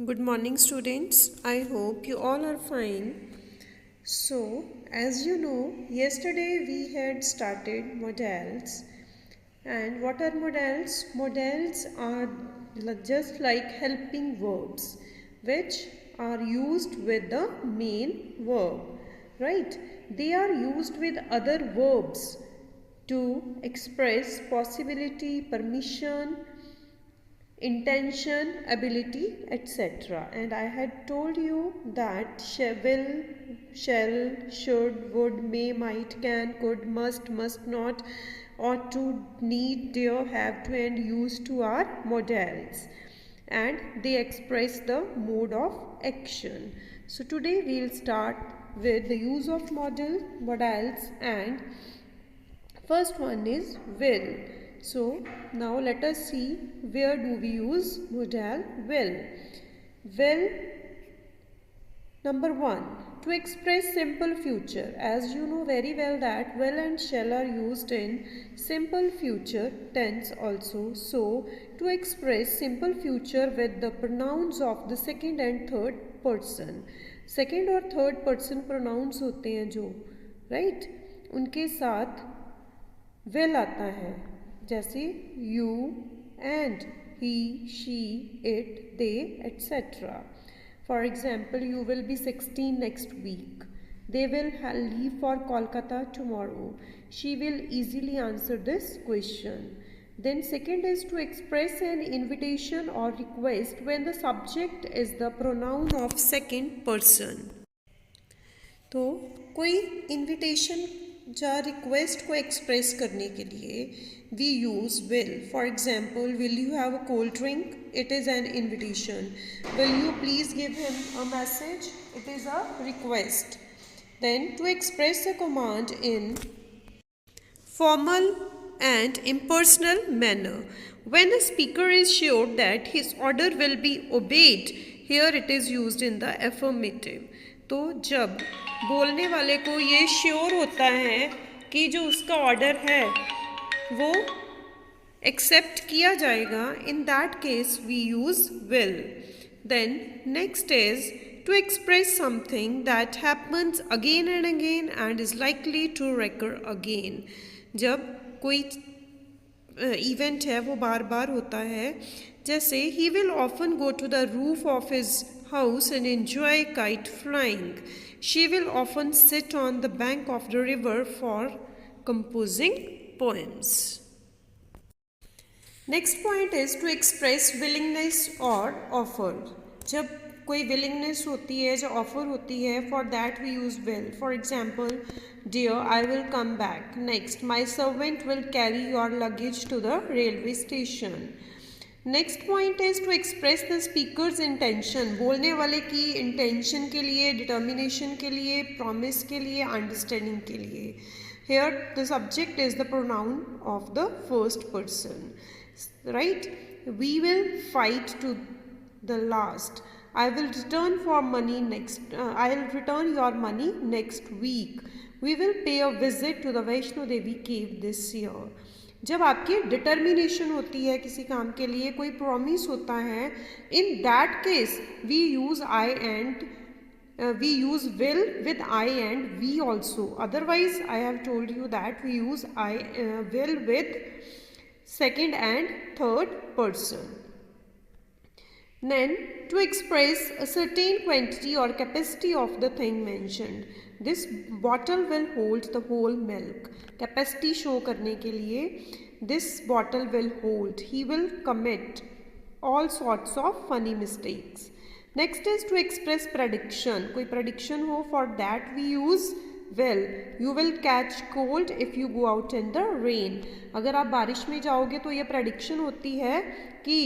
Good morning, students. I hope you all are fine. So, as you know, yesterday we had started modals. And what are modals? Modals are just like helping verbs which are used with the main verb, right? They are used with other verbs to express possibility, permission, intention, ability, etc. And I had told you that will, shall, should, would, may, might, can, could, must not, ought to, need, dare, have to, and used to are modals. And they express the mode of action. So today we'll start with the use of modals, and first one is will. So now let us see where do we use modal will. Will, number one, to express simple future. As you know very well that will and shall are used in simple future tense also. So to express simple future with the pronouns of the second and third person. Second और third person pronouns होते हैं जो, right? उनके साथ will आता है, जैसे you, and, he, she, it, they, etc. For example, you will be 16 next week. They will leave for Kolkata tomorrow. She will easily answer this question. Then second is to express an invitation or request when the subject is the pronoun of second person. तो कोई invitation या request को express करने के लिए we use will. For example, will you have a cold drink? It is an invitation. Will you please give him a message? It is a request. Then to express a command in formal and impersonal manner. When the speaker is sure that his order will be obeyed, here it is used in the affirmative. तो जब बोलने वाले को ये sure होता है कि जो उसका ऑर्डर है वो एक्सेप्ट किया जाएगा, in that case we use will. Then next is to express something that happens again and again and is likely to recur again. जब कोई इवेंट है वो बार बार होता है, जैसे he will often go to the roof of his house and enjoy kite flying. She will often sit on the bank of the river for composing poems. Next point is to express willingness और offer. जब कोई willingness होती है, जो offer होती है, for that we use will. For example, dear I will come back. Next, my servant will carry your luggage to the railway station. Next point is to express the speaker's intention. बोलने वाले की intention के लिए, determination के लिए, promise के लिए, understanding के लिए. Here the subject is the pronoun of the first person, right? We will fight to the last. I will return for money next. I will return your money next week. We will pay a visit to the Vaishno Devi cave this year. जब आपकी determination होती है किसी काम के लिए, कोई promise होता है, in that case we use I and we use will with I and we also. Otherwise, I have told you that we use will with second and third person. Then, to express a certain quantity or capacity of the thing mentioned. This bottle will hold the whole milk. Capacity show करने के लिए, this bottle will hold. He will commit all sorts of funny mistakes. Next is to express prediction. कोई prediction हो, for that we use will. You will catch cold if you go out in the rain. अगर आप बारिश में जाओगे तो ये prediction होती है कि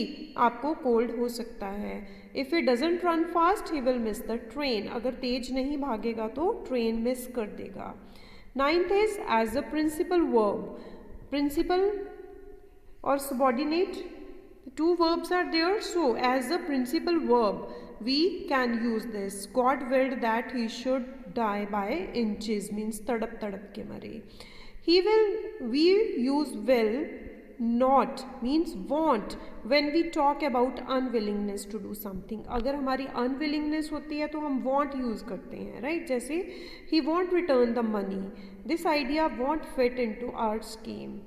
आपको कोल्ड हो सकता है. If it doesn't run fast he will miss the train. अगर तेज नहीं भागेगा तो ट्रेन मिस कर देगा. Ninth is as a principal verb. Principal और subordinate, two verbs are there, so as a principal verb we can use this. God willed that he should die by inches, means तड़प तड़प के मरे. He will, we use will not means want when we talk about unwillingness to do something. अगर हमारी unwillingness होती है तो हम want use करते हैं, right? जैसे he won't return the money. This idea won't fit into our scheme.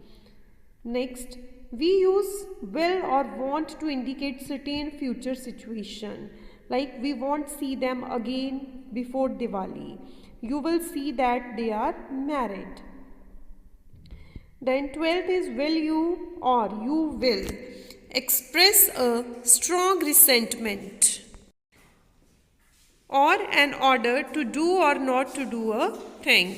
Next, we use will or want to indicate certain future situation. Like we won't see them again before Diwali. You will see that they are married. Then 12th is will you or you will express a strong resentment or an order to do or not to do a thing.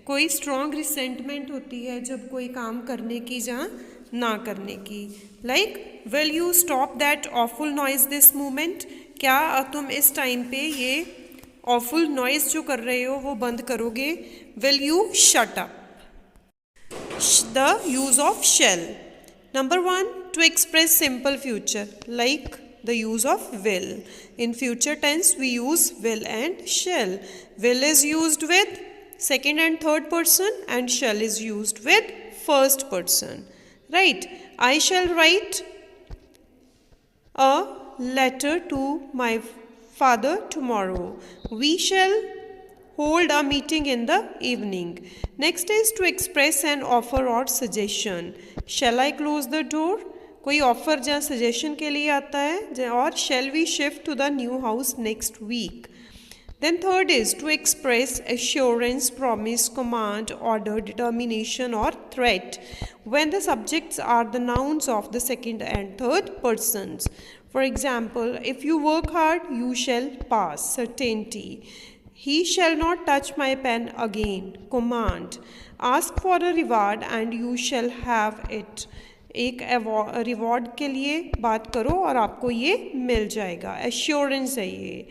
कोई strong resentment होती है जब कोई काम करने की या ना करने की. Like will you stop that awful noise this moment? क्या तुम इस टाइम पे ये awful noise जो कर रहे हो वो बंद करोगे? Will you shut up? The use of shall. Number 1, to express simple future, like the use of will. In future tense we use will and shall. Will is used with second and third person and shall is used with first person. Right? I shall write a letter to my father tomorrow. We shall hold a meeting in the evening. Next is to express an offer or suggestion. Shall I close the door? कोई offer या suggestion के लिए आता है. और shall we shift to the new house next week? Then third is to express assurance, promise, command, order, determination or threat when the subjects are the nouns of the second and third persons. For example, if you work hard, you shall pass. Certainty. He shall not touch my pen again. Command. Ask for a reward and you shall have it. एक reward के लिए बात करो और आपको ये मिल जाएगा. Assurance है ये.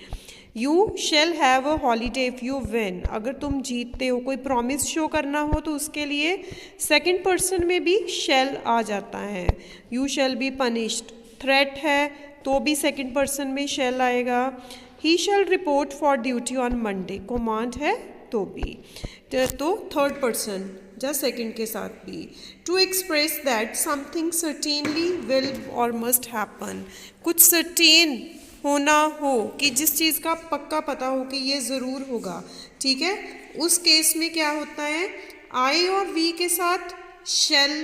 You shall have a holiday if you win. अगर तुम जीतते हो, कोई प्रॉमिस शो करना हो तो उसके लिए सेकंड पर्सन में भी shall आ जाता है. You shall be punished. Threat है तो भी सेकंड पर्सन में shall आएगा. He shall report for duty on Monday. Command है तो भी. तो थर्ड पर्सन या सेकंड के साथ भी. To express that something certainly will और मस्ट हैपन. कुछ सर्टेन होना हो कि जिस चीज़ का पक्का पता हो कि ये ज़रूर होगा. ठीक है, उस केस में क्या होता है, आई और वी के साथ shall,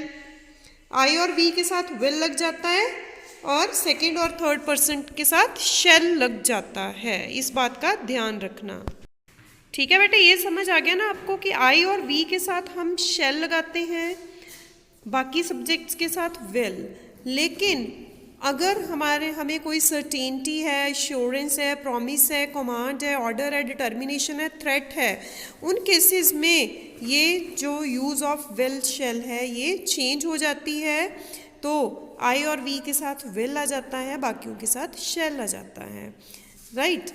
आई और वी के साथ will लग जाता है और सेकेंड और थर्ड पर्सन के साथ shall लग जाता है. इस बात का ध्यान रखना. ठीक है बेटा, ये समझ आ गया ना आपको कि आई और वी के साथ हम shall लगाते हैं, बाकी सब्जेक्ट्स के साथ will. लेकिन अगर हमें कोई सर्टेनिटी है, एश्योरेंस है, प्रॉमिस है, कमांड है, ऑर्डर है, डिटर्मिनेशन है, थ्रेट है, उन केसेस में ये जो यूज़ ऑफ विल शैल है ये चेंज हो जाती है. तो आई और वी के साथ विल आ जाता है, बाकियों के साथ शैल आ जाता है. Right.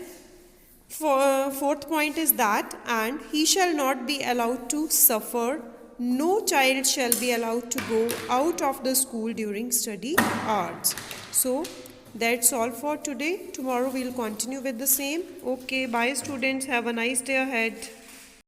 Fourth point is that and he shall not be allowed to suffer. No child shall be allowed to go out of the school during study hours. So that's all for today. Tomorrow we'll continue with the same. Okay, bye students. Have a nice day ahead.